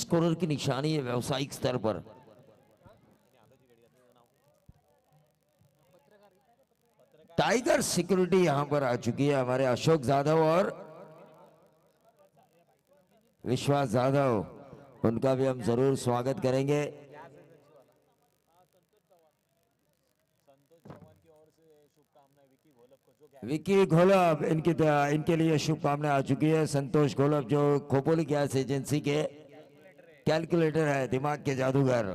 Scorer की निशानी है व्यावसायिक स्तर पर। टाइगर सिक्योरिटी यहां पर आ चुकी है, हमारे अशोक जाधव और विश्वास जाधव, उनका भी हम जरूर स्वागत करेंगे। विकी घोलप इनके लिए शुभकामनाएं आ चुकी है। संतोष घोलप जो खोपोली गैस एजेंसी के कैलकुलेटर है, दिमाग के जादूगर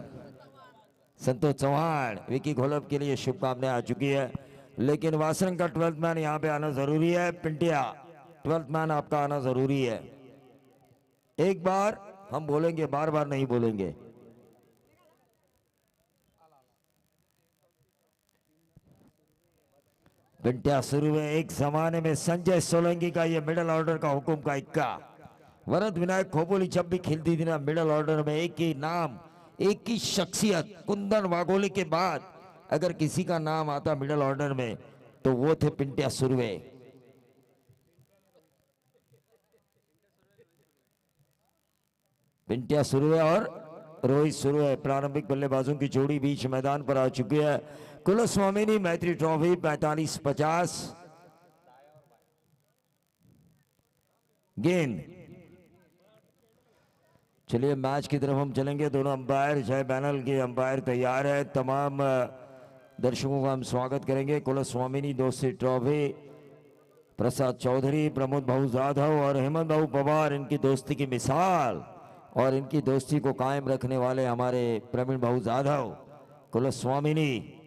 संतोष चौहान, विकी घोलप के लिए शुभकामनाएं आ चुकी है। लेकिन वासरंग का 12th मैन यहाँ पे आना जरूरी है। पिंटिया 12th मैन आपका आना जरूरी है। एक बार हम बोलेंगे, बार बार नहीं बोलेंगे। पिंटिया शुरू है। एक जमाने में संजय सोलंकी का ये मिडिल ऑर्डर का हुकुम का इक्का। वरद विनायक खोपोली जब भी खेलती थी ना मिडिल ऑर्डर में, एक ही नाम, एक ही शख्सियत, कुंदन वाघोली के बाद अगर किसी का नाम आता मिडिल ऑर्डर में तो वो थे पिंटिया सुरवे। पिंटिया सुरवे और रोहित सुरवे, प्रारंभिक बल्लेबाजों की जोड़ी बीच मैदान पर आ चुकी है। कुलस्वामिनी मैत्री ट्रॉफी 45-50 गेंद। चलिए मैच की तरफ हम चलेंगे। दोनों अंपायर, चाहे पैनल के अंपायर तैयार है। तमाम दर्शकों का हम स्वागत करेंगे। कुलस्वामिनी दोस्ती ट्रॉफी, प्रसाद चौधरी, प्रमोद भाऊ जाधव और हेमंत भाऊ पवार इनकी दोस्ती की मिसाल और इनकी दोस्ती को कायम रखने वाले हमारे प्रवीण भाऊ जाधव। कुलस्वामिनी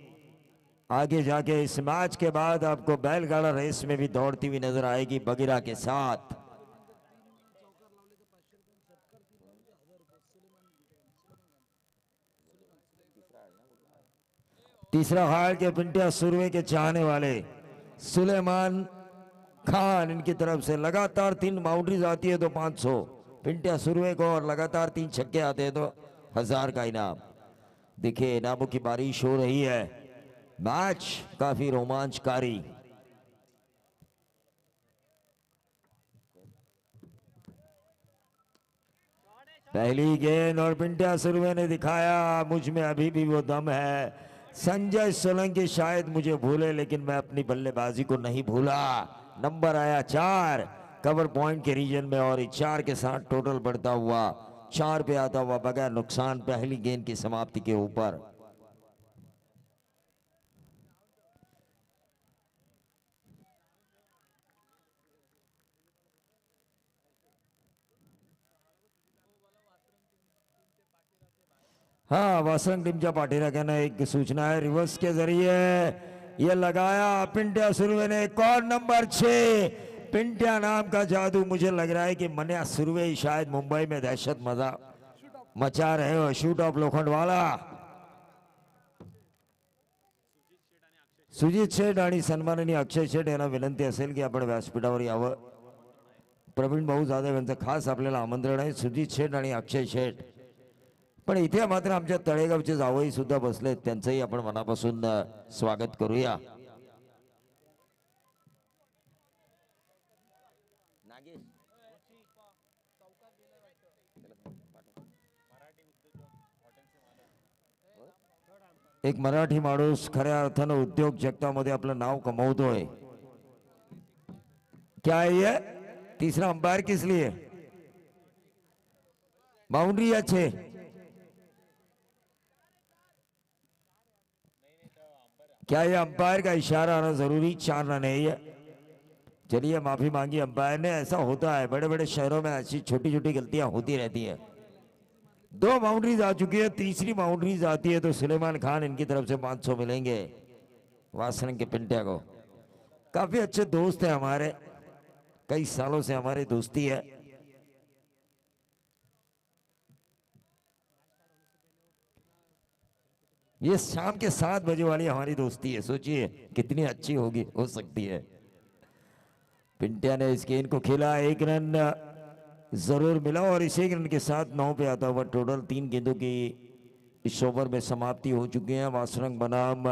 आगे जाके इस मैच के बाद आपको बैलगाड़ा रेस में भी दौड़ती हुई नजर आएगी बगीरा के साथ। तीसरा हार के पिंटिया सुरवे के चाहने वाले सुलेमान खान, इनकी तरफ से लगातार 3 बाउंड्रीज आती है तो 500 पिंटिया सुरवे को, और लगातार 3 छक्के आते हैं तो 1000 का इनाम। देखिए इनामों की बारिश हो रही है। मैच काफी रोमांचकारी। पहली गेंद और पिंटिया सुरवे ने दिखाया मुझ में अभी भी वो दम है। संजय सोलंकी शायद मुझे भूले लेकिन मैं अपनी बल्लेबाजी को नहीं भूला। नंबर आया 4 कवर पॉइंट के रीजन में और 4 के साथ टोटल बढ़ता हुआ 4 पे आता हुआ बगैर नुकसान पहली गेंद की समाप्ति के ऊपर। हाँ, वासंग टीमच्या पाठीराख्यानं एक सूचना है रिवर्स के जरिए ये लगाया पिंटिया सुरवे ने। एक और नंबर 6 पिंटिया नाम का जादू। मुझे लग रहा है कि मनिया सुरवे शायद मुंबई में दहशत मचा रहे हो। शूट ऑफ लोखंडवाला, सुजित शेठ आणि सन्माननीय अक्षय शेठ यांना विनंती असेल की आपण व्यासपीठावर यावं। प्रवीण भाऊ जाधव यांचं खास आपल्याला आमंत्रण आहे, सुजित शेठ आणि अक्षय शेठ। पण इथे मात्र आमच्या तळेगावचे जावई सुद्धा बसलेत, त्यांचंही आपण मनापासून स्वागत करूया। एक मराठी माणूस खऱ्या अर्थानं उद्योग जगतामध्ये आपलं नाव कमवतोय। क्या है ये? तीसरा अंपायर किस लिए? बाउंड्री या 6? क्या ये अंपायर का इशारा आना जरूरी? 4 रन है ये। चलिए माफी मांगी अंपायर ने। ऐसा होता है, बड़े बड़े शहरों में ऐसी छोटी छोटी गलतियां होती रहती है। 2 बाउंड्रीज आ चुकी है, तीसरी बाउंड्रीज आती है तो सुलेमान खान इनकी तरफ से 500 मिलेंगे वासरंग के पिंटिया को। काफी अच्छे दोस्त हैं हमारे, कई सालों से हमारी दोस्ती है। ये शाम के 7 बजे वाली हमारी दोस्ती है, सोचिए कितनी अच्छी होगी, हो सकती है। पिंटिया ने इस गेंद को खेला, 1 रन जरूर मिला और इस 1 रन के साथ 9 पे आता हुआ टोटल 3 गेंदों की इस ओवर में समाप्ति हो चुकी है। वासरंग बनाम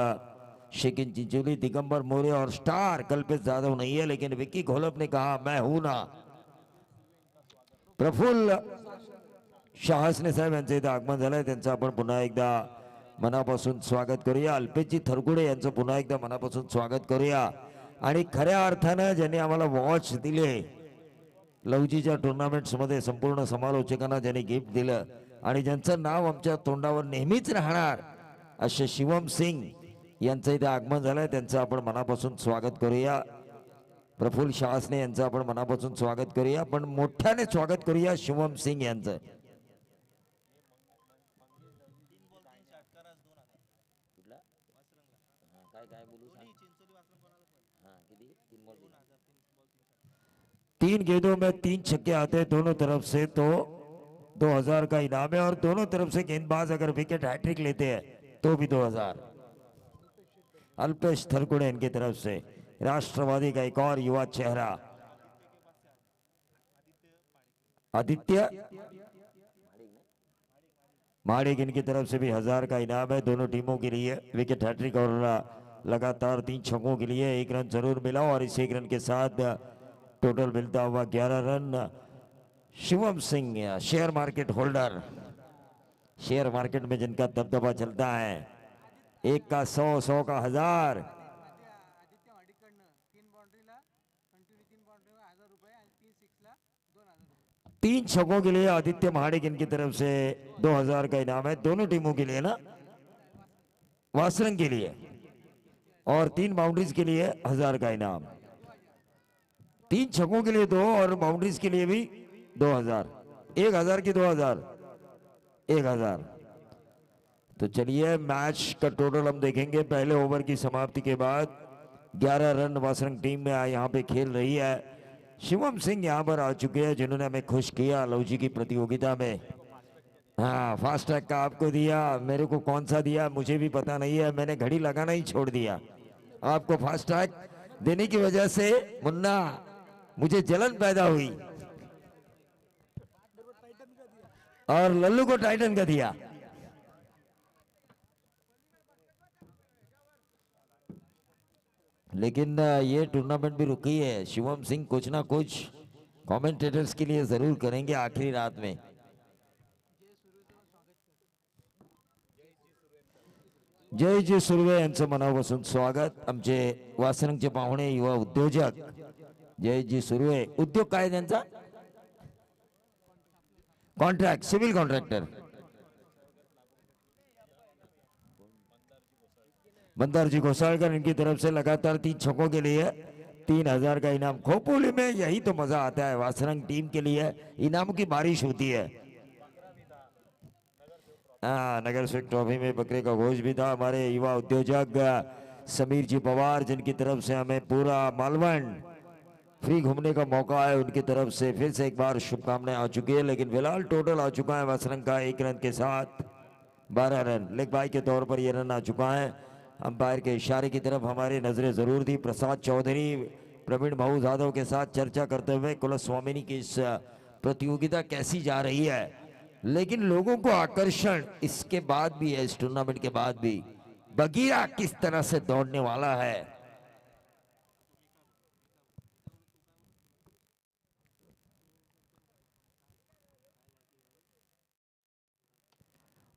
शेकिन चिंचोली, दिगंबर मोरे और स्टार कल्पित जाधव नहीं है, लेकिन विक्की घोलप ने कहा मैं हूं ना। प्रफुल्ल शहासने साहेब यांचं इथं आगमन झालंय, त्यांचं आपण पुन्हा एकदा मनापासून स्वागत करूया. अल्पेशजी थरकुडे यांचं पुन्हा एकदा मनापासून स्वागत करूया. आणि खऱ्या अर्थानं ज्यांनी आम्हाला वॉच दिले, लवजीच्या टुर्नामेंट्समध्ये संपूर्ण समालोचकांना ज्यांनी गिफ्ट दिलं आणि ज्यांचं नाव आमच्या तोंडावर नेहमीच राहणार असे शिवम सिंग यांचं इथे आगमन झालंय, त्यांचं आपण मनापासून स्वागत करूया. प्रफुल्ल शहासने यांचं आपण मनापासून स्वागत करूया. पण मोठ्याने स्वागत करूया शिवम सिंग यांचं. तीन गेंदों में 3 छक्के आते दोनों तरफ से तो 2000 का इनाम है, और दोनों तरफ से गेंदबाज अगर विकेट हैट्रिक लेते हैं तो भी 2000. अल्पेश थरकुड़े इनकी तरफ से. राष्ट्रवादी का एक और युवा चेहरा आदित्य माड़िक, इनकी तरफ से भी 1000 का इनाम है दोनों टीमों के लिए. विकेट हैट्रिक और लगातार 3 छक्कों के लिए 1 रन जरूर मिला, और इस 1 रन के साथ टोटल मिलता हुआ 11 run. Shivam Singh share market holder, share market में जिनका दबदबा चलता है, 1 का 100, 100 का 1000. 3 छक्कों के लिए आदित्य महाडिक, इनकी तरफ से 2000 का इनाम है दोनों टीमों के लिए ना, वासरंग के लिए, और 3 बाउंड्रीज के लिए 1000 का इनाम. 3 छक्कों के लिए 2 और बाउंड्रीज के लिए भी 2000. 1000 की 2000, 1000. तो चलिए मैच का टोटल हम देखेंगे. पहले ओवर की समाप्ति के बाद 11 रन वासरंग टीम में यहाँ पे खेल रही है. शिवम सिंह यहाँ पर आ चुके हैं जिन्होंने हमें खुश किया लवजी की प्रतियोगिता में. हाँ, फास्ट ट्रैक का आपको दिया, मेरे को कौन सा दिया मुझे भी पता नहीं है, मैंने घड़ी लगाना ही छोड़ दिया. आपको फास्ट ट्रैक देने की वजह से मुन्ना मुझे जलन पैदा हुई, और लल्लू को टाइटन का दिया. लेकिन ये टूर्नामेंट भी रुकी है. शिवम सिंह कुछ ना कुछ कमेंटेटर्स के लिए जरूर करेंगे आखिरी रात में. जय जी सुर्वे यांचं मनापासून स्वागत. आमचे वासरंगचे पाहुणे युवा उद्योजक जय जी सुर्वे. उद्योग काय त्यांचा? Contract, civil contractor. मंदारजी घोसाळकर, इनकी तरफ से लगातार 3 छक्कों के लिए 3000 का इनाम. खोपोली में यही तो मजा आता है, वासरंग टीम के लिए इनामों की बारिश होती है. नगर सेवक ट्रॉफी में बकरे का गोश्त भी था. हमारे युवा उद्योजक समीर जी पवार, जिनकी तरफ से हमें पूरा मालवण फ्री घूमने का मौका है, उनकी तरफ से फिर से एक बार शुभकामनाएं आ चुकी है. लेकिन फिलहाल टोटल आ चुका है वासरंग का 1 रन के साथ 12 रन. लेग बाय के तौर पर यह रन आ चुका है. अंपायर के इशारे की तरफ हमारी नजरें जरूर थी. प्रसाद चौधरी प्रवीण भाऊ जाधव के साथ चर्चा करते हुए कुलस्वामिनी की इस प्रतियोगिता कैसी जा रही है. लेकिन लोगों को आकर्षण इसके बाद भी है, इस टूर्नामेंट के बाद भी बगीरा किस तरह से दौड़ने वाला है.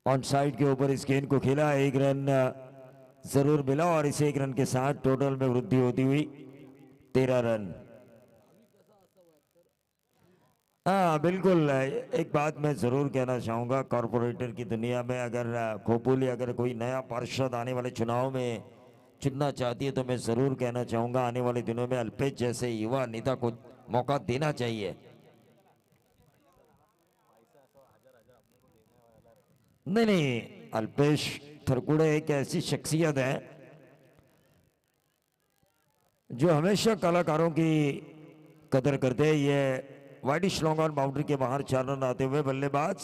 ऑन साइड के ऊपर इस गेंद को खेला, 1 रन जरूर मिला, और इस 1 रन के साथ टोटल में वृद्धि होती हुई 13 रन. हाँ बिल्कुल. एक बात मैं जरूर कहना चाहूंगा, कॉरपोरेटर की दुनिया में अगर खोपोली अगर कोई नया पार्षद आने वाले चुनाव में चुनना चाहती है तो मैं जरूर कहना चाहूंगा आने वाले दिनों में अल्पेश जैसे युवा नेता को मौका देना चाहिए. नहीं, अल्पेश थरकुड़े एक ऐसी शख्सियत है जो हमेशा कलाकारों की कदर करते हैं. ये वाइडिश लॉन्ग ऑन बाउंड्री के बाहर 4 रन आते हुए बल्लेबाज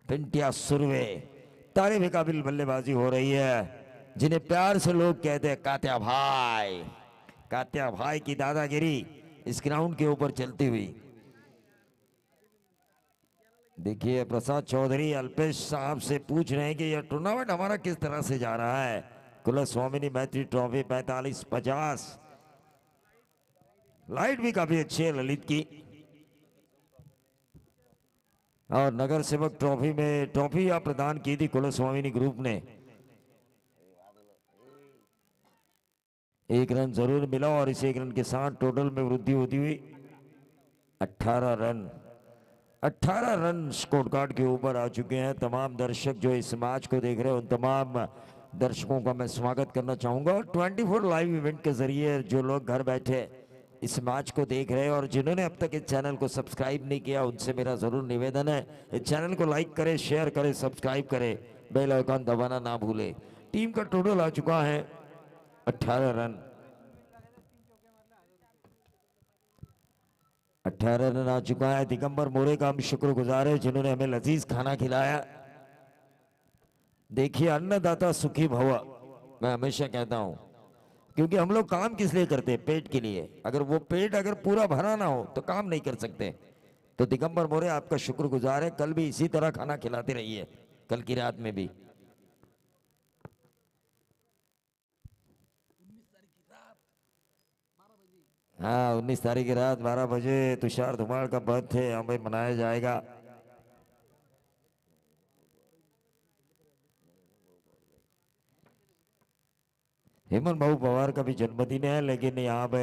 पिंटिया सुर्वे. तारीफ काबिल बल्लेबाजी हो रही है, जिन्हें प्यार से लोग कहते हैं कात्या भाई. कात्या भाई की दादागिरी इस ग्राउंड के ऊपर चलती हुई. देखिए प्रसाद चौधरी अल्पेश साहब से पूछ रहे हैं कि यह टूर्नामेंट हमारा किस तरह से जा रहा है. कुलस्वामिनी मैत्री ट्रॉफी 45-50. लाइट भी काफी अच्छी है ललित की. और नगर सेवक ट्रॉफी में ट्रॉफी प्रदान की थी कुलस्वामिनी ग्रुप ने। 1 रन जरूर मिला और इस 1 रन के साथ टोटल में वृद्धि होती हुई 18 रन। 18 रन स्कोर कार्ड के ऊपर आ चुके हैं। तमाम दर्शक जो इस मैच को देख रहे हैं उन तमाम दर्शकों का मैं स्वागत करना चाहूंगा। 24 लाइव इवेंट के जरिए जो लोग घर बैठे इस मैच को देख रहे हैं और जिन्होंने अब तक इस चैनल को सब्सक्राइब नहीं किया उनसे मेरा जरूर निवेदन है इस चैनल को लाइक करें, शेयर करें, सब्सक्राइब करें, बेल आइकन दबाना ना भूले। टीम का टोटल आ चुका है 18 रन। 18 रन आ चुका है। दिगंबर मोरे का हम शुक्रगुजार है जिन्होंने हमें लजीज खाना खिलाया। देखिए अन्नदाता सुखी भव, मैं हमेशा कहता हूं, क्योंकि हम लोग काम किस लिए करते हैं? पेट के लिए। अगर वो पेट अगर पूरा भरा ना हो तो काम नहीं कर सकते। तो दिगंबर मोरे आपका शुक्रगुजार है। कल भी इसी तरह खाना खिलाते रहिए, कल की रात में भी। हाँ 19 तारीख की रात 12 बजे तुषार धुमाड़ का बर्थडे हमें मनाया जाएगा। हेमंत बाबू पवार का भी जन्मदिन है, लेकिन यहाँ पे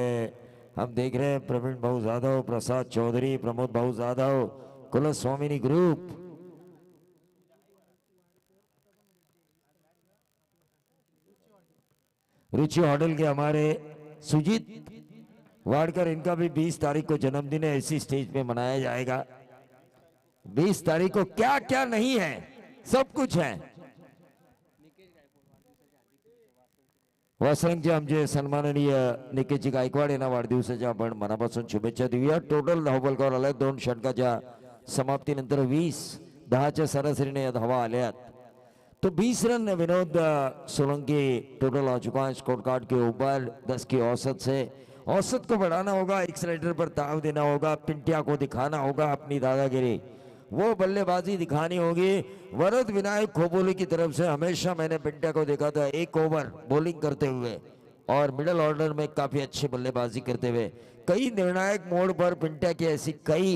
हम देख रहे हैं प्रवीण बाबू जाधव, प्रसाद चौधरी, प्रमोद बाबू जाधव, कुलस्वामिनी ग्रुप, रुचि होटल के हमारे सुजीत वाडकर, इनका भी 20 तारीख को जन्मदिन है। इसी स्टेज पे मनाया जाएगा। 20 तारीख को क्या क्या नहीं है, सब कुछ है। वासरंगचे आमचे सन्माननीय निकेशजी गायकवाड यांना वाढदिवसाच्या आपण मनापासून शुभेच्छा देऊया। टोटल धावबलकावर आल्या 2 षटकाच्या समाप्तीनंतर 20-10च्या सरासरीने या धावा आल्यात। तो 20 रन विनोद सोलंकी टोटल आ चुका है स्कोर कार्ड के ऊपर 10 की औसत से। औसत को बढ़ाना होगा, एक्सलेटर पर दाव देना होगा, पिंटिया को दिखाना होगा अपनी दादागिरी, वो बल्लेबाजी दिखानी होगी। वरद विनायक खोपोली की तरफ से हमेशा मैंने पिंटिया को देखा था 1 ओवर बॉलिंग करते हुए और मिडिल ऑर्डर में काफी अच्छी बल्लेबाजी करते हुए। कई निर्णायक मोड़ पर पिंटिया की ऐसी कई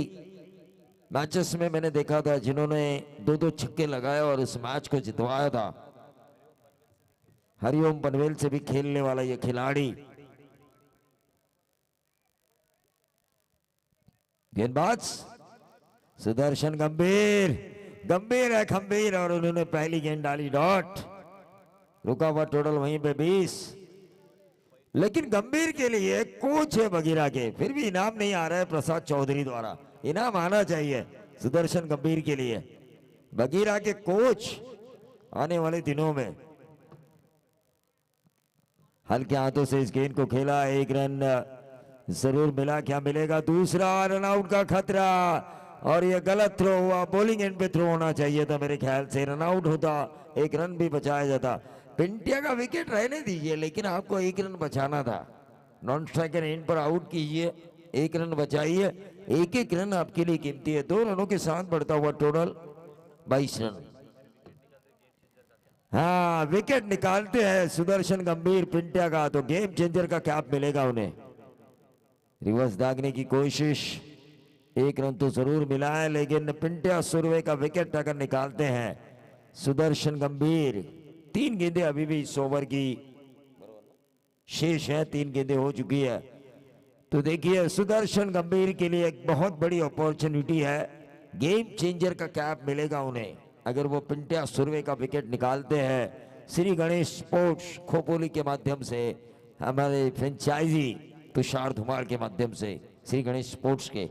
मैचेस में मैंने देखा था जिन्होंने 2-2 छक्के लगाए और इस मैच को जितवाया था। हरिओम पनवेल से भी खेलने वाला यह खिलाड़ी। गेंदबाज सुदर्शन गंभीर, गंभीर है खंभीर और उन्होंने पहली गेंद डाली डॉट। रुका हुआ टोटल वहीं पे 20। लेकिन गंभीर के लिए कोच है बगीरा के, फिर भी इनाम नहीं आ रहा है प्रसाद चौधरी द्वारा। इनाम आना चाहिए सुदर्शन गंभीर के लिए। बगीरा के कोच आने वाले दिनों में हल्के हाथों से इस गेंद को खेला। 1 रन जरूर मिला। क्या मिलेगा? दूसरा रन आउट का खतरा और यह गलत थ्रो हुआ। बॉलिंग एंड पे थ्रो होना चाहिए था मेरे ख्याल से, रन आउट होता, 1 रन भी बचाया जाता। पिंटिया का विकेट रहने दीजिए, लेकिन आपको 1 रन बचाना था। नॉन स्ट्राइकर एंड पर आउट कीजिए, 1 रन बचाइए। 1-1 रन आपके लिए कीमती है। 2 रनों के साथ बढ़ता हुआ टोटल 22 रन। हाँ विकेट निकालते हैं सुदर्शन गंभीर पिंटिया का, तो गेम चेंजर का कैप मिलेगा उन्हें। रिवर्स दागने की कोशिश, 1 रन तो जरूर मिला है, लेकिन पिंटिया सुरवे का विकेट अगर निकालते हैं सुदर्शन गंभीर। 3 गेंदें अभी भी इस ओवर की शेष है, 3 गेंदें हो चुकी है। तो देखिए सुदर्शन गंभीर के लिए एक बहुत बड़ी अपॉर्चुनिटी है। गेम चेंजर का कैप मिलेगा उन्हें अगर वो पिंटिया सुरवे का विकेट निकालते हैं। श्री गणेश स्पोर्ट्स खोपोली के माध्यम से, हमारे फ्रेंचाइजी तुषार धुमाड़ के माध्यम से, श्री गणेश स्पोर्ट्स के।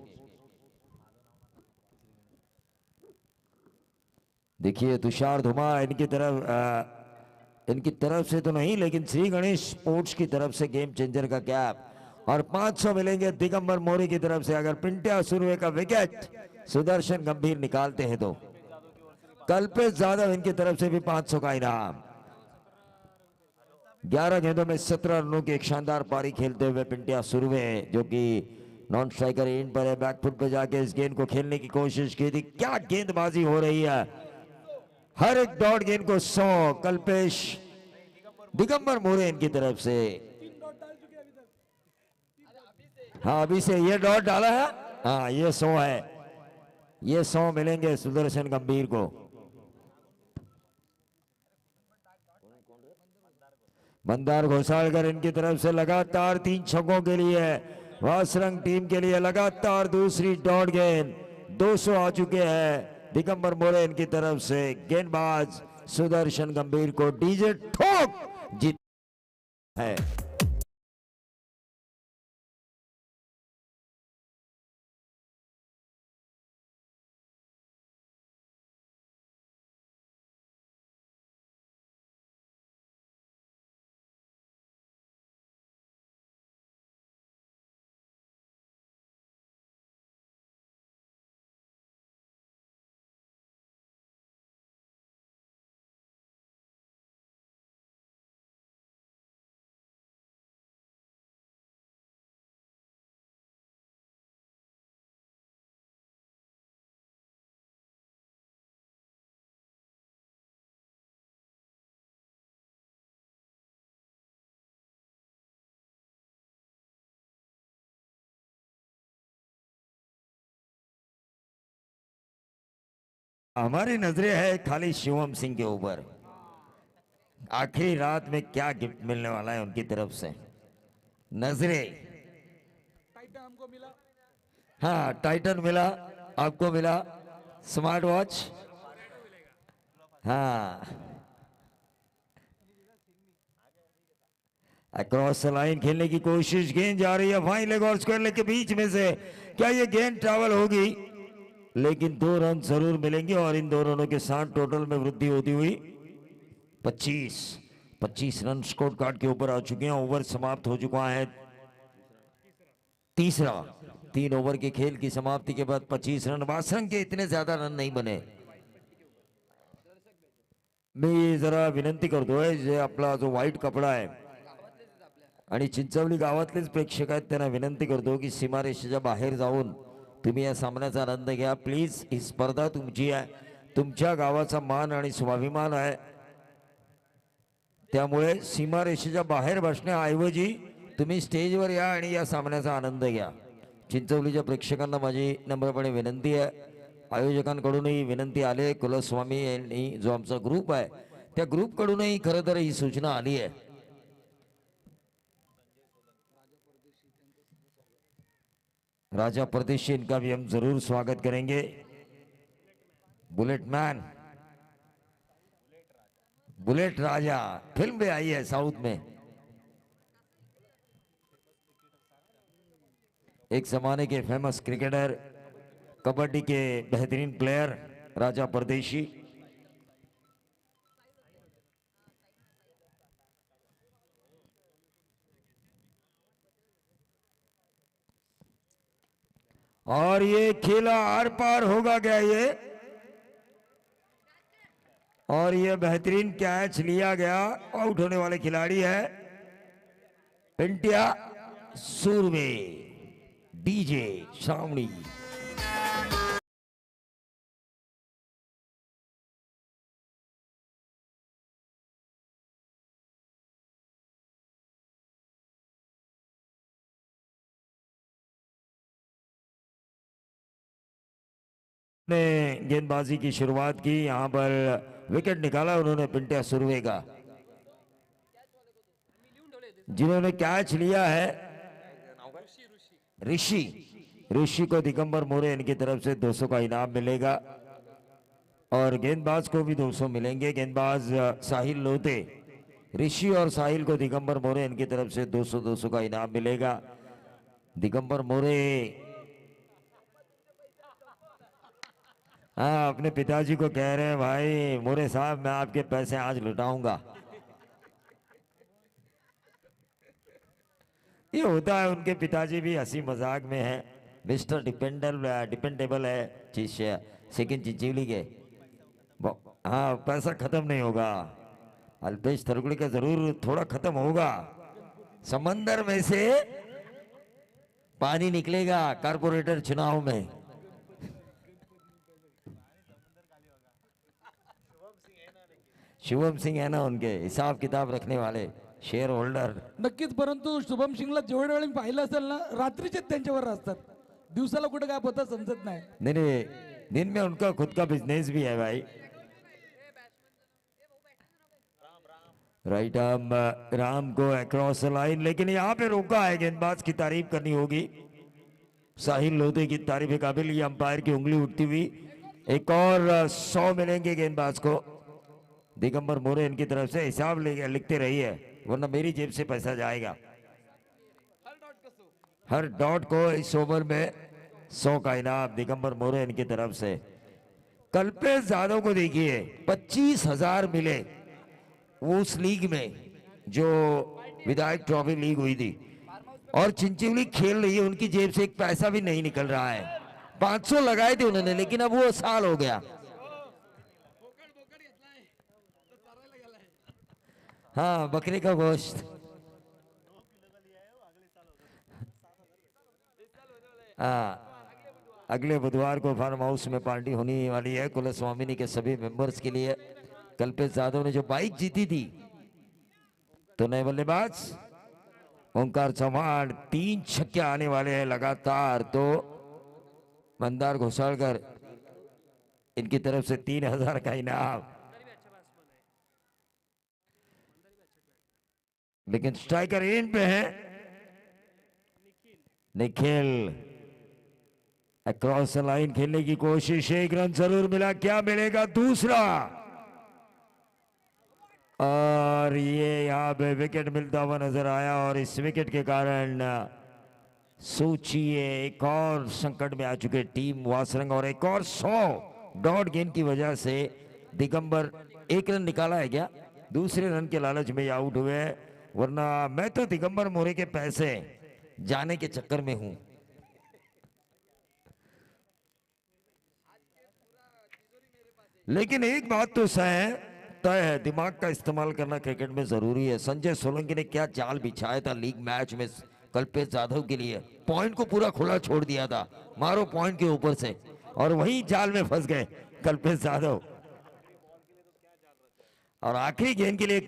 देखिए तुषार धुमाड़ इनकी तरफ से तो नहीं, लेकिन श्री गणेश स्पोर्ट्स की तरफ से गेम चेंजर का कैप और 500 मिलेंगे दिगंबर मोरे की तरफ से अगर पिंटिया सुरवे का विकेट सुदर्शन गंभीर निकालते हैं तो। कल्पेश जाधव इनकी तरफ से भी 500 का इनाम। 11 गेंदों में 17 रनों की एक शानदार पारी खेलते हुए पिंटिया सुरवे, जो कि नॉन स्ट्राइकर एंड पर है, बैकफुट पे जाके इस गेंद को खेलने की कोशिश की थी। क्या गेंदबाजी हो रही है, हर एक डॉट गेंद को 100। कल्पेश दिगंबर मोरे इनकी तरफ से, हाँ अभी से ये डॉट डाला है, हाँ ये 100 है। ये 100 मिलेंगे सुदर्शन गंभीर को। मंदार घोसालकर इनकी तरफ से लगातार 3 छक्कों के लिए वासरंग टीम के लिए लगातार दूसरी डॉट गेंद 200 आ चुके हैं। दिगंबर मोरे इनकी तरफ से गेंदबाज सुदर्शन गंभीर को डीजे ठोक जीत है। हमारी नजरें है खाली शिवम सिंह के ऊपर। आखिरी रात में क्या गिफ्ट मिलने वाला है उनकी तरफ से। नजरें टाइटन हमको मिला। हाँ, टाइटन मिला, आपको मिला स्मार्ट वॉच। हाँ, अक्रॉस लाइन खेलने की कोशिश, गेंद जा रही है फाइन लेग और स्क्वायर लेग के बीच में से। क्या ये गेंद ट्रैवल होगी? लेकिन 2 रन जरूर मिलेंगे और इन 2 रनों के साथ टोटल में वृद्धि होती हुई 25 रन स्कोर कार्ड के ऊपर आ चुके हैं। ओवर समाप्त हो चुका है तीसरा। 3 ओवर के खेल की समाप्ति के बाद 25 रन। वासरंग के इतने ज्यादा रन नहीं बने। मी जरा विनंती करतोय, जे आपला जो व्हाईट कपडा आहे आणि चिंचवली गावातलेच प्रेक्षक आहेत त्यांना विनंती करतो की सीमारेषेच्या बाहेर जाऊन तुम्ही या सामन्याचा आनंद घ्या प्लीज। ही स्पर्धा तुमची आहे, तुमच्या गावाचा मान आणि स्वाभिमान आहे, त्यामुळे सीमारेषेच्या बाहेर बसण्याऐवजी तुम्ही स्टेजवर या आणि या सामन्याचा आनंद घ्या। चिंचवलीच्या प्रेक्षकांना माझी नम्रपणे विनंती आहे, आयोजकांकडूनही विनंती आली आहे। कुलस्वामी यांनी जो आमचा ग्रुप आहे त्या ग्रुपकडूनही खरं तर ही सूचना आली आहे। राजा परदेशी, इनका भी हम जरूर स्वागत करेंगे। बुलेट मैन, बुलेट राजा फिल्म भी आई है साउथ में। एक जमाने के फेमस क्रिकेटर, कबड्डी के बेहतरीन प्लेयर राजा परदेशी। और ये खेला आर पार होगा क्या ये? और ये बेहतरीन कैच लिया गया। आउट होने वाले खिलाड़ी है पिंटिया सूर्वे, डीजे श्रावणी। ने गेंदबाजी की शुरुआत की, यहां पर विकेट निकाला उन्होंने पिंटिया सुरवे का। जिन्होंने कैच लिया है ऋषि को दिगंबर मोरे इनकी तरफ से 200 का इनाम मिलेगा और गेंदबाज को भी 200 मिलेंगे। गेंदबाज साहिल लोते, ऋषि और साहिल को दिगंबर मोरे इनकी तरफ से 200 का इनाम मिलेगा। दिगंबर मोरे हाँ, अपने पिताजी को कह रहे हैं भाई मोरे साहब मैं आपके पैसे आज लुटाऊंगा। ये होता है, उनके पिताजी भी हंसी मजाक में है। मिस्टर डिपेंडेबल है शिष्य सेकंड चिंचवली के। हाँ, पैसा खत्म नहीं होगा। अल्पेश थरगुड़ी का जरूर थोड़ा खत्म होगा। समंदर में से पानी निकलेगा कारपोरेटर चुनाव में। शुभम सिंह है ना उनके हिसाब किताब रखने वाले शेअर होल्डर। नक्कीच, परंतु शुभम सिंगला जेवढ्या वेळी पाहिलं असेल ना, रात्रीचे त्यांच्यावर असतात, दिवसाला कुठे काय होतं समजत नाही। नाही दिन में उनका खुद का बिजनेस भी है भाई। राइट आर्म राम को अक्रॉस लाइन, लेकिन यहाँ पे रोका है। गेंदबाज की तारीफ करनी होगी, साहिल लोधी की तारीफ के काबिल। ये अंपायर की उंगली उठती हुई। एक और 100 मिलेंगे गेंदबाज को। दिगंबर मोरे इनकी तरफ से हिसाब लिखते रहिए, वरना मेरी जेब से पैसा जाएगा। हर डॉट को इस ओवर में 100 का इनाम दिगंबर मोरे इनकी तरफ से। कल्पेश यादव को देखिए 25,000 मिले वो उस लीग में जो विधायक ट्रॉफी लीग हुई थी, और चिंचिवली खेल रही है, उनकी जेब से एक पैसा भी नहीं निकल रहा है। 500 लगाए थे उन्होंने, लेकिन अब वो साल हो गया। हाँ, बकरे का गोश्त। हाँ, अगले बुधवार को फार्म हाउस में पार्टी होने वाली है कुलस्वामिनी के सभी मेंबर्स के लिए। कल्पेश यादव ने जो बाइक जीती थी, तो नए बल्लेबाज ओंकार चौहान 3 छक्के आने वाले हैं लगातार। तो मंदार घोषालकर इनकी तरफ से 3,000 का इनाम। लेकिन स्ट्राइकर एंड पे है निखिल। अक्रॉस लाइन खेलने की कोशिश, 1 रन जरूर मिला। क्या मिलेगा दूसरा? और ये यहाँ पे विकेट मिलता हुआ नजर आया, और इस विकेट के कारण सोचिए एक और संकट में आ चुके टीम वासरंग। और एक और 100 डॉट गेंद की वजह से दिगंबर 1 रन निकाला है क्या? दूसरे रन के लालच में आउट हुए, वरना मैं तो दिगंबर मोरे के पैसे जाने के चक्कर में हूं। लेकिन एक बात तो तय है, दिमाग का इस्तेमाल करना क्रिकेट में जरूरी है। संजय सोलंकी ने क्या जाल बिछाया था लीग मैच में कल्पेश यादव के लिए। पॉइंट को पूरा खुला छोड़ दिया था, मारो पॉइंट के ऊपर से, और वही जाल में फंस गए कल्पेश यादव। और आखिरी गेंद के लिए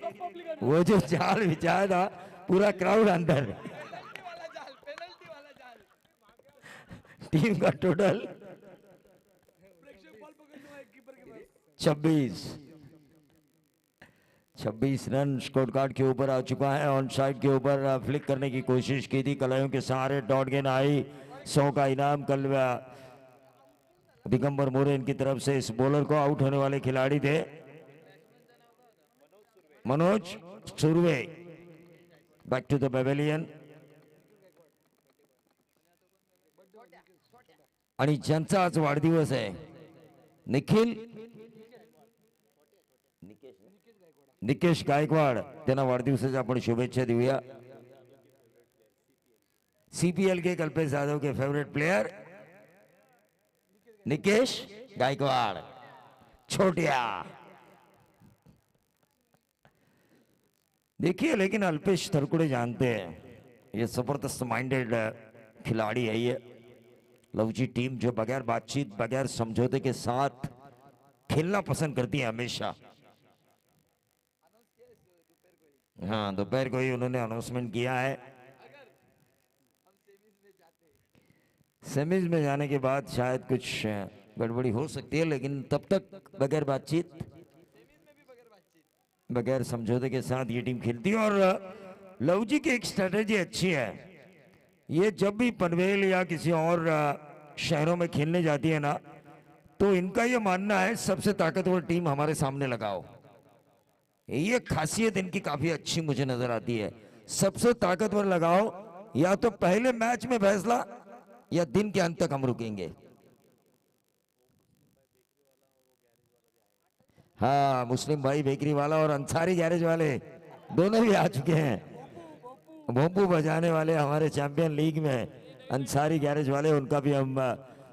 वो जो जाल बिछाया था, पूरा क्राउड अंदर। टीम का टोटल 26 रन स्कोर कार्ड के ऊपर आ चुका है। ऑन साइड के ऊपर फ्लिक करने की कोशिश की थी, कलाइयों के सहारे डॉट गेंद आई। 100 का इनाम कल दिगंबर मोरे इनकी तरफ से। इस बॉलर को आउट होने वाले खिलाड़ी थे Manoj Surve. Back to the pavilion. आणि ज्यांचा आज वाढदिवस आहे निखिल निकेश गायकवाड, त्यांना वाढदिवसाच्या आपण शुभेच्छा देऊया। सीपीएल के कल्पेश यादव के फेवरेट प्लेयर निकेश गायकवाड़ छोटिया। देखिए, लेकिन अल्पेश थरकुड़े जानते हैं ये जबरदस्त माइंडेड खिलाड़ी है। ये लवजी टीम जो बगैर बातचीत बगैर समझौते के साथ खेलना पसंद करती है हमेशा। हाँ, दोपहर को ही उन्होंने अनाउंसमेंट किया है। सेमीज में जाने के बाद शायद कुछ गड़बड़ी हो सकती है, लेकिन तब तक बगैर बातचीत बगैर समझौते के साथ ये टीम खेलती है। और लवजी की एक स्ट्रेटेजी अच्छी है। ये जब भी पनवेल या किसी और शहरों में खेलने जाती है ना, तो इनका ये मानना है सबसे ताकतवर टीम हमारे सामने लगाओ। ये खासियत इनकी काफी अच्छी मुझे नजर आती है। सबसे ताकतवर लगाओ, या तो पहले मैच में फैसला या दिन के अंत तक हम रुकेंगे। हाँ, मुस्लिम भाई बेकरी वाला और अंसारी गैरेज वाले दोनों भी आ चुके हैं। भोंपू बजाने वाले हमारे चैंपियन लीग में अंसारी गैरेज वाले, उनका भी हम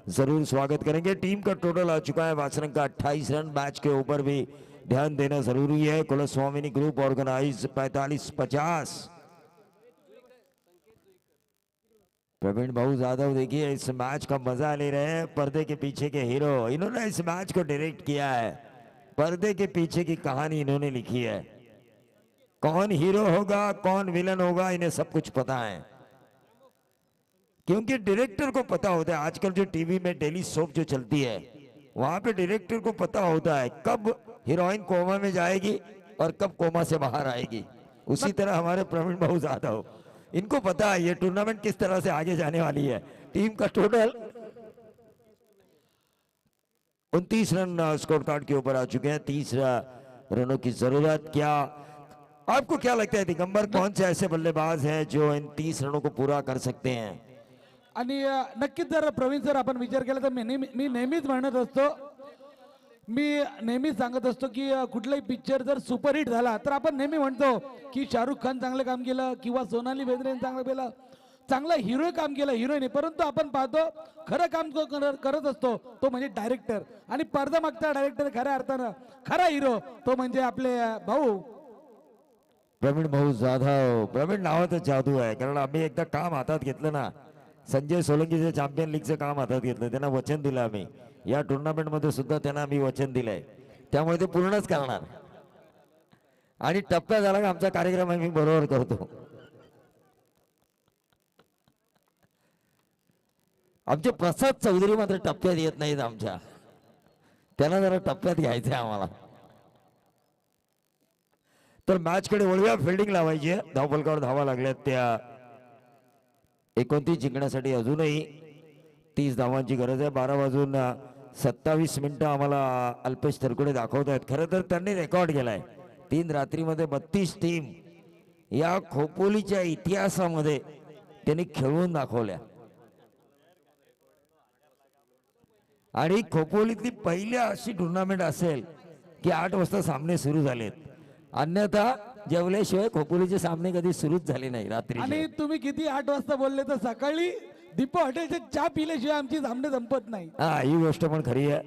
जरूर स्वागत करेंगे। टीम का टोटल आ चुका है वासरंग का 28 रन। मैच के ऊपर भी ध्यान देना जरूरी है। कुलस्वामिनी ग्रुप ऑर्गेनाइज 45-50। प्रवीण भाऊ यादव देखिए इस मैच का मजा ले रहे हैं। पर्दे के पीछे के हीरो, इन्होंने इस मैच को डायरेक्ट किया है। पर्दे के पीछे की कहानी इन्होंने लिखी है। कौन हीरो होगा कौन विलन होगा इन्हें सब कुछ पता है, क्योंकि डायरेक्टर को पता होता है। आजकल जो टीवी में डेली सोप जो चलती है वहां पे डायरेक्टर को पता होता है कब हीरोइन कोमा में जाएगी और कब कोमा से बाहर आएगी। उसी तरह हमारे प्रवीण भाऊ जाधव, इनको पता है ये टूर्नामेंट किस तरह से आगे जाने वाली है। टीम का टोटल 29 रन स्कोर कार्ड के ऊपर आ चुके हैं। 30 रनों की जरूरत। क्या आपको क्या लगता है दिगंबर, कौन से ऐसे बल्लेबाज हैं जो इन 30 रनों को पूरा कर सकते हैं? आणि नक्कीच जर प्रवीण सर आपण विचार केला तर मी नेहमीच म्हणत असतो, मी नेहमीच सांगत असतो की कुठलाही पिक्चर जर सुपरहिट झाला तर आपण नेहमी म्हणतो की शाहरुख खान चांगलं काम केलं किंवा सोनाली बेंद्रेने चांगलं केलं, चांगला हिरो काम केलं हिरोईन, परंतु आपण पाहतो खरं काम जो करत असतो तो म्हणजे डायरेक्टर, आणि पडदा मागचा डायरेक्टर खऱ्या अर्थानं खरा हिरो तो म्हणजे आपले भाऊ प्रवीण भाऊ जाधव. प्रवीण नावाचं जादू आहे, कारण आम्ही एकदा काम हातात घेतलं ना, संजय सोलंकीचे चॅम्पियन लीगचं काम हातात घेतलं, त्यांना वचन दिलं आम्ही, या टुर्नामेंट मध्ये सुद्धा त्यांना आम्ही वचन दिलंय, त्यामुळे ते पूर्णच करणार. आणि टप्प्या झाला का आमचा कार्यक्रम आम्ही बरोबर करतो. आमचे प्रसाद चौधरी मात्र टप्प्यात येत नाहीत आमच्या, त्यांना जरा टप्प्यात घ्यायचंय आम्हाला. तर मॅच कडे वळूया. फिल्डिंग लावायची आहे, धावफलकावर धावा लागल्यात त्या 29 जिंकण्यासाठी अजूनही 30 धावांची गरज आहे. 12 वाजून 27 मिनिटं आम्हाला अल्पेश तरकुडे दाखवत आहेत. खरं तर त्यांनी रेकॉर्ड केलाय 3 रात्रीमध्ये 32 टीम या खोपोलीच्या इतिहासामध्ये त्यांनी खेळून दाखवल्या, आणि खोपोलीतली पहिली अशी टुर्नामेंट असेल की 8 वाजता सामने सुरू झालेत, अन्यथा जेवल्याशिवाय खोपोलीचे सामने कधी सुरूच झाले नाही रात्री. आणि तुम्ही किती 8 वाजता बोलले तर सकाळी दीपा हॉटेलचे चहा पिल्याशिवाय आमची सामने संपत नाही. हा, ही गोष्ट पण खरी आहे.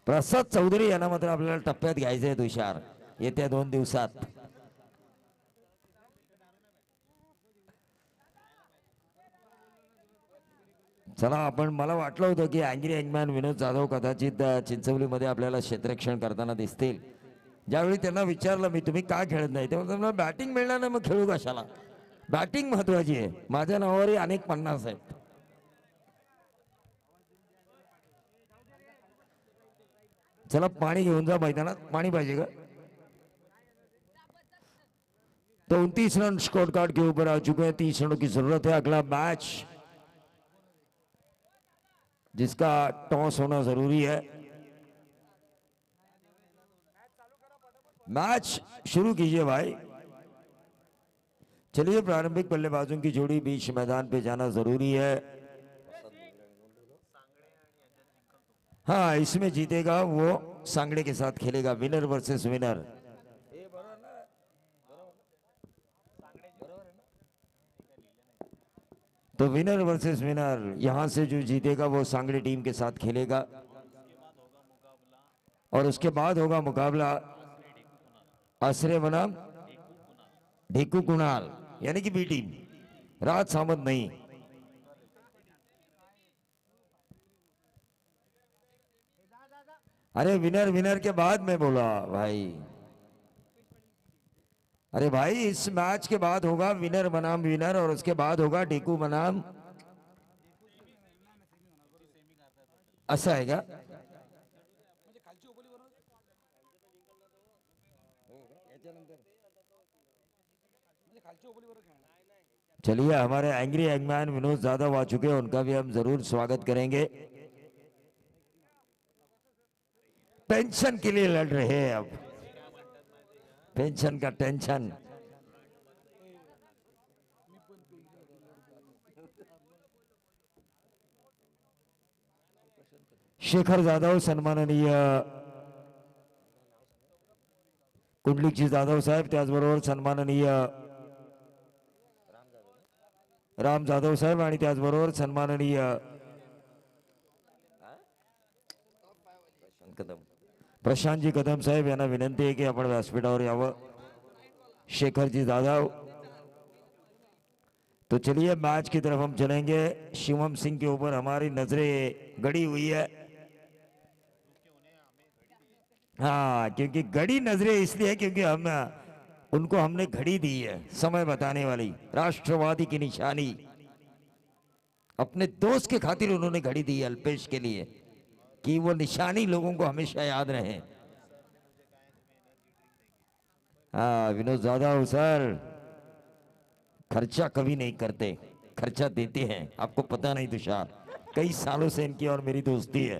प्रसाद चौधरी यांना मात्र आपल्याला टप्प्यात घ्यायचे आहे तुषार येत्या 2 दिवसात. चला, आपण मला वाटलं होतं की अँग्री यंगमॅन विनोद जाधव कदाचित चिंचवलीमध्ये आपल्याला क्षेत्ररक्षण करताना दिसतील. ज्यावेळी त्यांना विचारलं मी तुम्ही का खेळत नाही, तेव्हा मला बॅटिंग मिळणार नाही, मग खेळू कशाला, बॅटिंग महत्वाची आहे, माझ्या नावावरही अनेक 50 आहेत. चला, पाणी घेऊन जा मैदानात, पाणी पाहिजे का? 29 रन स्कोर कार्ड के ऊपर आ चुके हैं, 30 रनों की जरूरत है. अगला मैच जिसका टॉस होना जरूरी है. मैच शुरू कीजिए भाई. चलिए, प्रारंभिक बल्लेबाजों की जोड़ी बीच मैदान पे जाना जरूरी है. हाँ, इसमें जीतेगा वो सांगड़े के साथ खेलेगा, विनर वर्सेस विनर. तो विनर वर्सेस विनर, यहां से जो जीतेगा वो सांगड़े टीम के साथ खेलेगा, और उसके बाद होगा मुकाबला आश्रय बनाम ढेकू कुणाल, यानी कि बी टीम, राज सामंत नहीं. अरे विनर विनर के बाद मैं बोला भाई, अरे भाई इस मैच के बाद होगा विनर बनाम विनर, और उसके बाद होगा ढेकू बनाम, असं आहे का? चलिए, हमारे एंग्री यंगमैन विनोद जाधव आ चुके हैं, उनका भी हम जरूर स्वागत करेंगे. पेंशन के लिए लड़ रहे हैं अब, पेंशन का टेंशन. शेखर जाधव सन्माननीय कुंडलिकजी जाधव साहेब, त्याचबरोबर सन्माननीय राम जाधव साहेब, आणि त्याचबरोबर सन्माननीय प्रशांतजी कदम साहेब यांना विनंती आहे की आपण व्यासपीठावर यावं. शेखरजी जाधव. तो चलिए मैच की तरफ हम चलेंगे. शिवम सिंह के ऊपर हमारी नजरें गड़ी हुई है. हाँ, क्योंकि गड़ी नजरें इसलिए है क्योंकि उनको हमने घड़ी दी है समय बताने वाली, राष्ट्रवादी की निशानी. अपने दोस्त के खातिर उन्होंने घड़ी दी है अल्पेश के लिए. कि वो निशानी लोगों को हमेशा याद रहे। हाँ विनोद ज्यादा हो सर, खर्चा कभी नहीं करते, खर्चा देते हैं। आपको पता नहीं तुषार, कई सालों से इनकी और मेरी दोस्ती है।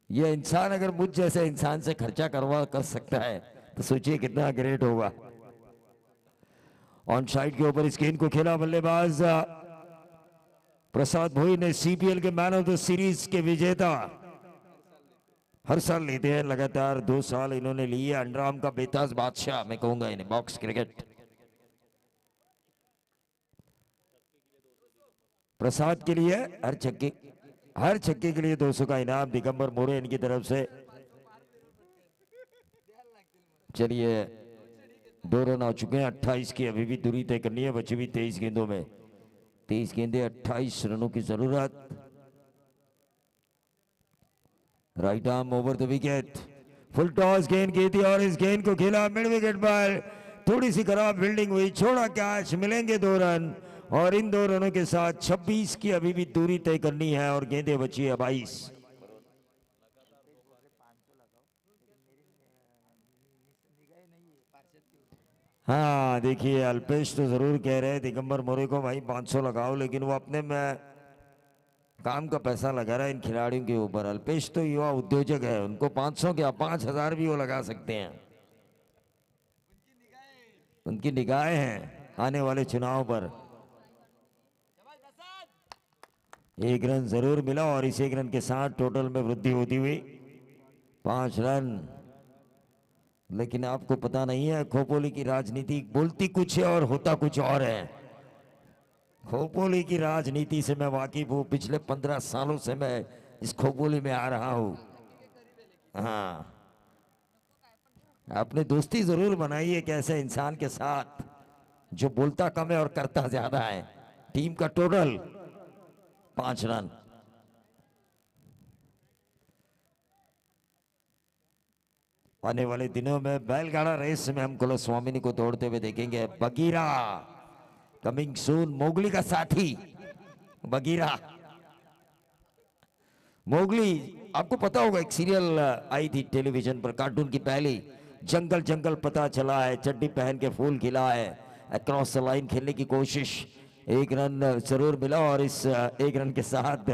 ये इंसान अगर मुझ जैसे इंसान से खर्चा करवा कर सकता है तो सोचिए कितना ग्रेट होगा। ऑन साइड के ऊपर इस गेंद को खेला बल्लेबाज प्रसाद भोई ने, सीपीएल के मैन ऑफ द सीरीज के विजेता, हर साल लेते हैं, लगातार 2 साल इन्होंने लिए। अंडरआर्म का बेताज बादशाह मैं कहूंगा इन्हें, बॉक्स क्रिकेट। प्रसाद के लिए हर छक्के के लिए 200 का इनाम दिगंबर मोरे इनकी तरफ से। चलिए 2 रन आ चुके हैं, 28 की अभी भी दूरी तय करनी है, बची हुई 23 गेंदों में। 23 गेंदे 28 रनों की जरूरत। Right arm over the wicket, full toss गेंद की थी और इस गेंद को खेला मिड विकेट पर। थोड़ी सी खराब फील्डिंग हुई, छोड़ा कैच, मिलेंगे 2 रन और इन 2 रनों के साथ 26 की अभी भी दूरी तय करनी है और गेंदें बची है 22। हाँ देखिए अल्पेश तो जरूर कह रहे हैं दिगंबर मोरे को भाई 500 लगाओ, लेकिन वो अपने में काम का पैसा लगा रहा है इन खिलाड़ियों के ऊपर। अल्पेश तो युवा उद्योजक है, उनको 500 क्या 5000 भी वो लगा सकते हैं। उनकी निगाहें हैं आने वाले चुनाव पर। 1 रन जरूर मिला और इस 1 रन के साथ टोटल में वृद्धि होती हुई 5 रन। लेकिन आपको पता नहीं है खोपोली की राजनीति बोलती कुछ है और होता कुछ और है। खोपोली की राजनीति से मैं वाकिफ हूँ, पिछले 15 सालों से मैं इस खोपोली में आ रहा हूँ। हाँ आपने दोस्ती जरूर बनाई है एक ऐसे इंसान के साथ जो बोलता कम है और करता ज्यादा है। टीम का टोटल 5 रन। आने वाले दिनों में बैलगाड़ा रेस में हम कुलस्वामिनी को दौड़ते हुए देखेंगे। बगीरा कमिंग सून, मोगली का साथी बगीरा। मोगली आपको पता होगा एक सीरियल आई थी टेलीविजन पर, कार्टून की पहली, जंगल जंगल पता चला है, चड्डी पहन के फूल खिला है, अक्रॉस द लाइन खेलने की कोशिश। 1 रन जरूर मिला और इस 1 रन के साथ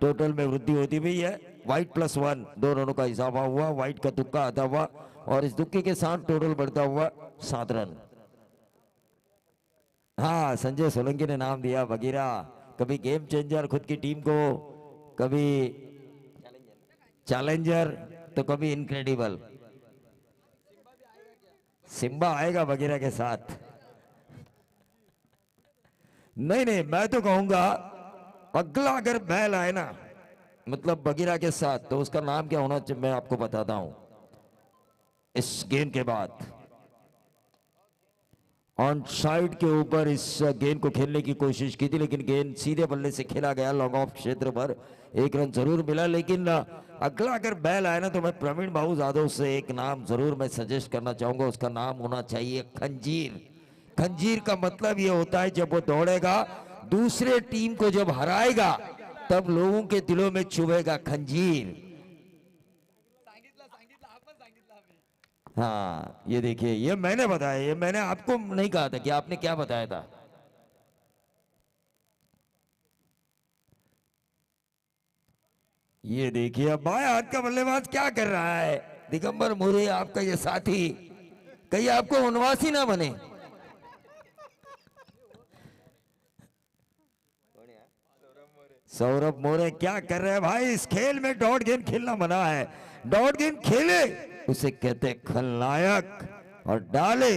टोटल में वृद्धि होती हुई है। वाइट +1 2 रनों का इजाफा हुआ, वाइट का तुक्का आता हुआ और इस तुक्के के साथ टोटल बढ़ता हुआ 7 रन। हाँ संजय सोलंकी ने नाम दिया बगीरा, कभी गेम चेंजर खुद की टीम को, कभी चैलेंजर तो कभी इनक्रेडिबल। सिम्बा आएगा बगीरा के साथ। नहीं नहीं मैं तो कहूंगा अगला अगर बैल आए ना मतलब बगीरा के साथ तो उसका नाम क्या होना चाहिए मैं आपको बताता हूं। इस गेंद के बाद ऑन साइड के ऊपर इस गेंद को खेलने की कोशिश की थी, लेकिन गेंद सीधे बल्ले से खेला गया लॉन्ग ऑफ क्षेत्र पर। 1 रन जरूर मिला, लेकिन अगला अगर बैल आए ना तो मैं प्रवीण बाबू जादव से एक नाम जरूर मैं सजेस्ट करना चाहूंगा। उसका नाम होना चाहिए खंजीर। खंजीर का मतलब ये होता है जब वो दौड़ेगा दूसरे टीम को जब हराएगा तब लोगों के दिलों में चुभेगा खंजीर। हाँ ये देखिए, ये मैंने बताया, ये मैंने आपको नहीं कहा था कि आपने क्या बताया था। ये देखिए अब बाएं हाथ का बल्लेबाज क्या कर रहा है। दिगंबर मोरे आपका ये साथी कहीं आपको वनवासी ना बने। सौरभ मोरे क्या कर रहे हैं भाई, इस खेल में डॉट गेंद खेलना मना है। डॉट गेंद खेले उसे कहते खलनायक और डाले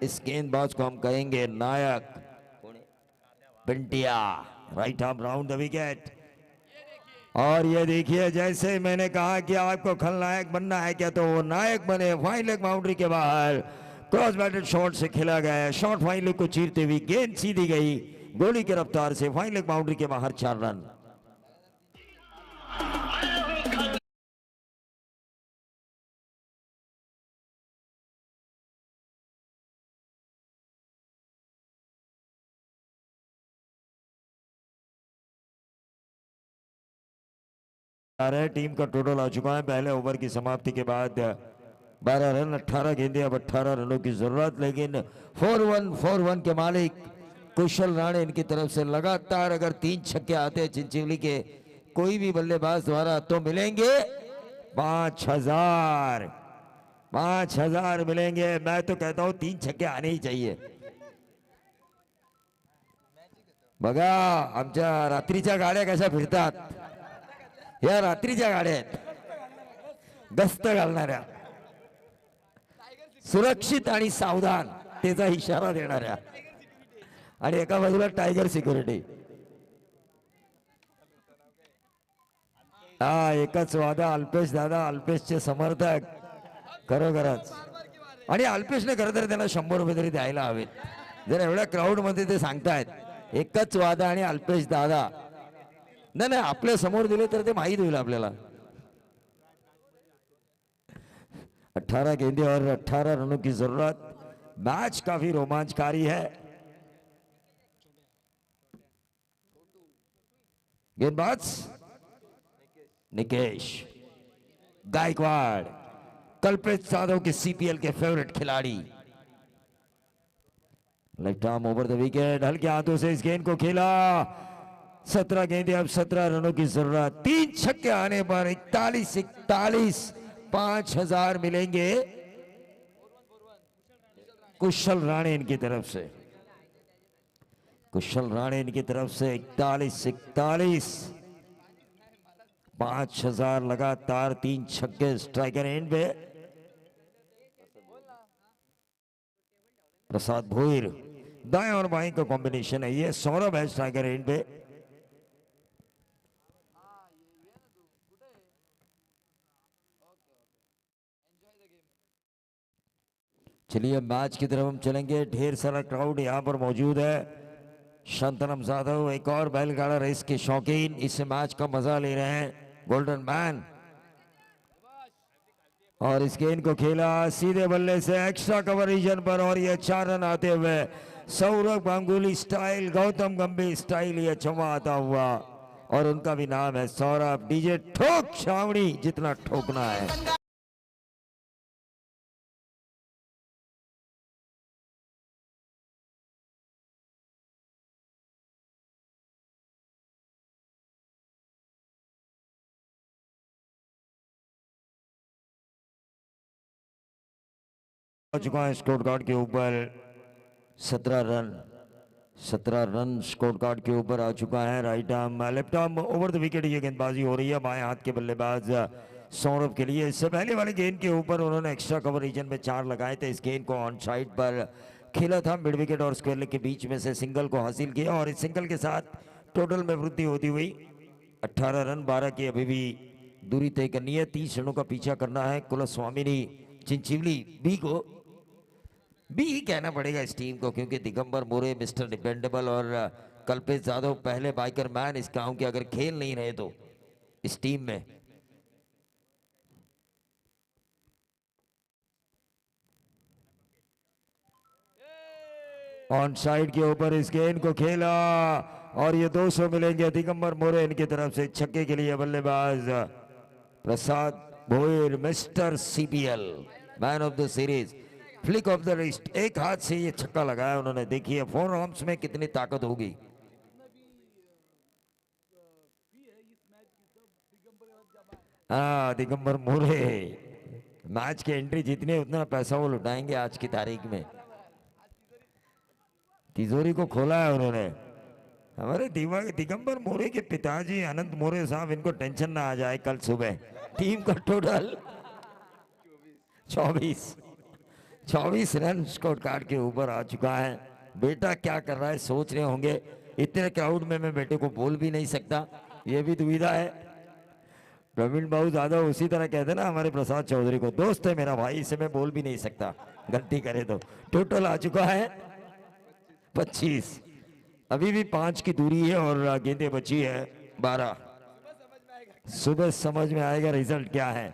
इस गेंदबाज को हम कहेंगे नायक। पिंटिया right arm round the wicket. और ये देखिए जैसे मैंने कहा कि आपको खलनायक बनना है क्या तो वो नायक बने। फाइन लेग बाउंड्री के बाहर क्रॉस बैटेड शॉट से खेला गया है, शॉट फाइन लेग को चीरते हुए गेंद सीधी गई गोली की रफ्तार से फाइन लेग बाउंड्री के बाहर 4 रन। आ रहा है। टीम का टोटल आ चुका है पहले ओवर की समाप्ति के बाद 12 रन, 18 गेंदे, अब 18 रनों की जरूरत। लेकिन 4-1 के मालिक कुशल राणे इनकी तरफ से लगातार अगर 3 छक्के आते हैं चिंचिवली के कोई भी बल्लेबाज द्वारा तो मिलेंगे 5,000 मिलेंगे। मैं तो कहता हूं 3 छक्के आने ही चाहिए। बघा आमच्या रात्रीच्या गाड्या कशा फिरतात, या रात्रीच्या गाड्या आहेत गस्त घालणाऱ्या, सुरक्षित आणि सावधान त्याचा इशारा देणाऱ्या, आणि एका बाजूला टायगर सिक्युरिटी। हा एकच वादा अल्पेश दादा, अल्पेशचे समर्थक खरोखरच। आणि अल्पेशने खरं तर त्यांना 100 रुपये तरी द्यायला हवेत, जर एवढ्या क्राऊड मध्ये ते सांगतायत एकच वादा आणि अल्पेश दादा। नाही नाही, आपल्या समोर दिले तर ते माहित होईल आपल्याला। 18 गेंदे और 18 रनों की जरूरत। मैच काफी रोमांचकारी है। गेंदबाज निकेश गायकवाड़, कल्पेश यादव के सीपीएल के फेवरेट खिलाड़ी। Left arm over the wicket, हल्के हाथों से इस गेंद को खेला। 17 गेंदे, अब 17 रनों की जरूरत। 3 छक्के आने पर 41 5,000 मिलेंगे कुशल राणे इनकी तरफ से। कुशल राणे इनकी तरफ से 41 5,000 लगातार 3 छक्के स्ट्राइकर एंड पे। प्रसाद भोईर दाएं और बाएं का कॉम्बिनेशन है ये। सौरभ है स्ट्राइकर एंड पे। चलिए मैच की तरफ हम चलेंगे। ढेर सारा क्राउड यहां पर मौजूद है। शांतनम जाधव एक और बैलगाड़ा रेस के शौकीन इस मैच का मजा ले रहे हैं। गोल्डन मैन, और इस गेंद को खेला सीधे बल्ले से एक्स्ट्रा कवर रीजन पर, और ये 4 रन आते हुए सौरभ गांगुली स्टाइल, गौतम गंभीर स्टाइल, ये छवा आता हुआ। और उनका भी नाम है सौरभ। डीजे ठोक छावनी, जितना ठोकना है। चुका है स्कोर कार्ड के ऊपर 17 रन स्कोर कार्ड के ऊपर आ चुका है। Right arm left arm over the wicket ये गेंदबाजी हो रही है बाएं हाथ के बल्लेबाज सौरभ के लिए। इससे पहले वाली गेंद के ऊपर उन्होंने एक्स्ट्रा कवर रीजन में 4 लगाए थे। इस गेंद को ऑन साइड पर खेला था, मिड विकेट और स्क्वायर लेग के बीच में से सिंगल को हासिल किया, और इस सिंगल के साथ टोटल में वृद्धि होती हुई 18 रन। 12 की अभी भी दूरी तय करनी है, 30 रनों का पीछा करना है कुलस्वामिनी चिंचिवली बी को। बी ही कहना पड़ेगा इस टीम को, क्योंकि दिगंबर मोरे मिस्टर डिपेंडेबल और कल्पेश यादव पहले बाइकर मैन इस गांव के अगर खेल नहीं रहे तो इस टीम में। ऑन साइड के ऊपर इस गेंद को खेला, और ये 200 मिलेंगे दिगंबर मोरे इनकी तरफ से। छक्के के लिए बल्लेबाज Prasad Bhoir, mister CPL, man of the series, flick off the wrist. एक हाथ से ये छक्का लगाया उन्होंने। देखिए 4 आर्म्स में कितनी ताकत होगी। हाँ, दिगंबर मोरे मैच के एंट्री जितने उतना पैसा वो लुटाएंगे आज की तारीख में। तिजोरी को खोला है उन्होंने। हमारे दिगंबर मोरे के पिताजी अनंत मोरे साहब, इनको टेंशन ना आ जाए कल सुबह। टीम का टोटल 24 रन स्कोर कार्ड के ऊपर आ चुका है। बेटा क्या कर रहा है सोच रहे होंगे, इतने क्राउड में मैं बेटे को बोल भी नहीं सकता, ये भी दुविधा है। प्रवीण बाबू यादव उसी तरह कहते ना हमारे प्रसाद चौधरी को, दोस्त है मेरा भाई, इसे मैं बोल भी नहीं सकता गलती करे तो। टोटल आ चुका है 25। अभी भी 5 की दूरी है और गेंदें बची है 12। सुबह समझ में आएगा रिजल्ट क्या है,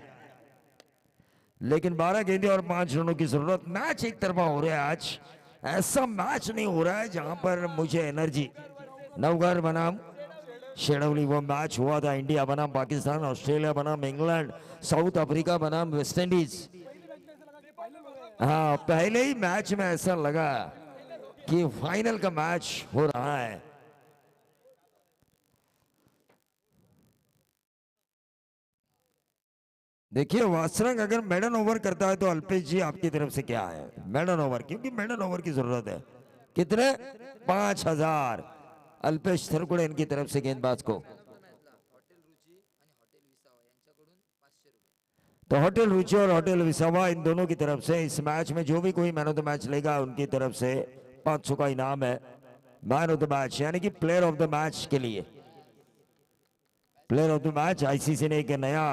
लेकिन 12 गेंदे और 5 रनों की जरूरत। मैच एक तरफा हो रहा है आज। ऐसा मैच नहीं हो रहा है जहां पर मुझे एनर्जी। नवघर बनाम शेडवली वो मैच हुआ था, इंडिया बनाम पाकिस्तान, ऑस्ट्रेलिया बनाम इंग्लैंड, साउथ अफ्रीका बनाम वेस्ट इंडीज। हाँ, पहले ही मैच में ऐसा लगा कि फाइनल का मैच हो रहा है। देखिए वासरंग अगर मेडन ओवर करता है तो अल्पेश जी आपकी तरफ से क्या है? मेडन ओवर, क्योंकि मेडन ओवर की जरूरत है। कितने? 5000 अल्पेश थरकुड़े इनकी तरफ से गेंदबाज को। तो होटल रुचि और होटल विसावा इन दोनों की तरफ से इस मैच में जो भी कोई मैन ऑफ द मैच लेगा उनकी तरफ से 500 का इनाम है। मैन ऑफ द मैच यानी कि प्लेयर ऑफ द मैच के लिए। Player of the match, ICC ने एक नया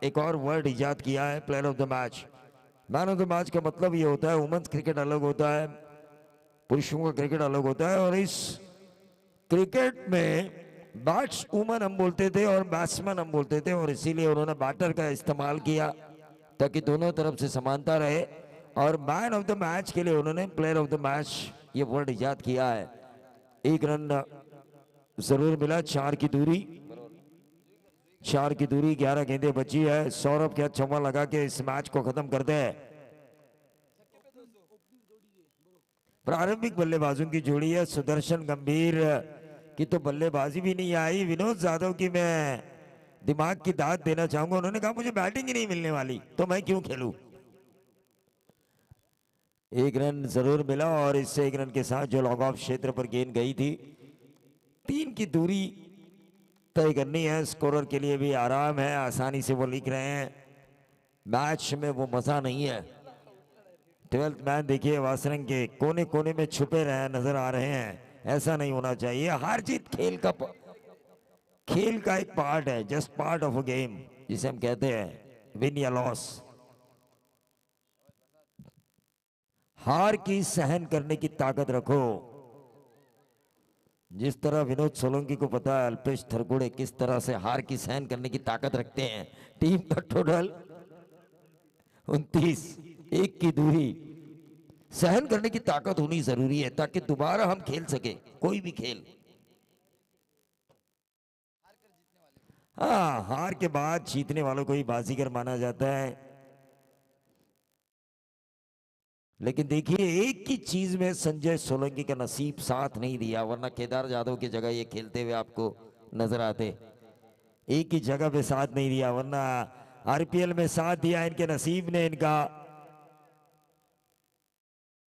एक और वर्ड इजाद किया है, player of the match. Man of the match का मतलब ये होता है, वुमेन्स क्रिकेट अलग होता है, पुरुषों का क्रिकेट अलग होता है, और इस क्रिकेट में बैट्स वुमन हम बोलते थे और बैट्समैन हम बोलते थे, और इसीलिए उन्होंने बैटर का इस्तेमाल किया ताकि दोनों तरफ से समानता रहे। और मैन ऑफ द मैच के लिए उन्होंने प्लेयर ऑफ द मैच ये वर्ड इजाद किया है। 1 रन जरूर मिला, 4 की दूरी, 11 गेंदें बची है। सौरभ क्या छक्का लगा के इस मैच को खत्म कर दे। प्रारंभिक बल्लेबाजों की जोड़ी है, सुदर्शन गंभीर की तो बल्लेबाजी भी नहीं आई। विनोद जाधव की मैं दिमाग की दाद देना चाहूंगा, उन्होंने कहा मुझे बैटिंग ही नहीं मिलने वाली तो मैं क्यों खेलूं। 1 रन जरूर मिला और इससे 1 रन के साथ जो लॉग ऑफ क्षेत्र पर गेंद गई थी, 3 की दूरी तय करनी है। स्कोरर के लिए भी आराम है, आसानी से वो लिख रहे हैं। मैच में वो मजा नहीं है। 12th मैन देखिए वासरंग के कोने कोने में छुपे रहे नजर आ रहे हैं, ऐसा नहीं होना चाहिए। हार जीत खेल का एक पार्ट है, just part of a game जिसे हम कहते हैं विन या लॉस। हार की सहन करने की ताकत रखो। जिस तरह विनोद सोलंकी को पता है अल्पेश थरकुड़े किस तरह से हार की सहन करने की ताकत रखते हैं। टीम का टोटल 29, 1 की दूरी। सहन करने की ताकत होनी जरूरी है ताकि दोबारा हम खेल सके कोई भी खेल। हाँ, हार के बाद जीतने वालों को ही बाजीगर माना जाता है। लेकिन देखिए एक ही चीज में संजय सोलंकी का नसीब साथ नहीं दिया, वरना केदार जाधव की जगह ये खेलते हुए आपको नजर आते। एक ही जगह पे साथ नहीं दिया, वरना आरपीएल में साथ दिया इनके नसीब ने। इनका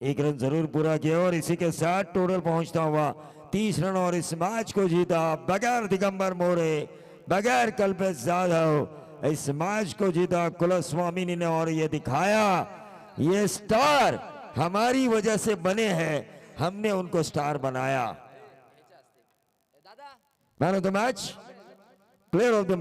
1 रन जरूर पूरा किया और इसी के साथ टोटल पहुंचता हुआ 30 रन और इस मैच को जीता बगैर दिगंबर मोरे, बगैर कल्पेश जाधव। इस मैच को जीता कुलस्वामी ने और ये दिखाया ये स्टार हमारी वजह से बने हैं, हमने उनको स्टार बनाया। Man of the match, player of the match.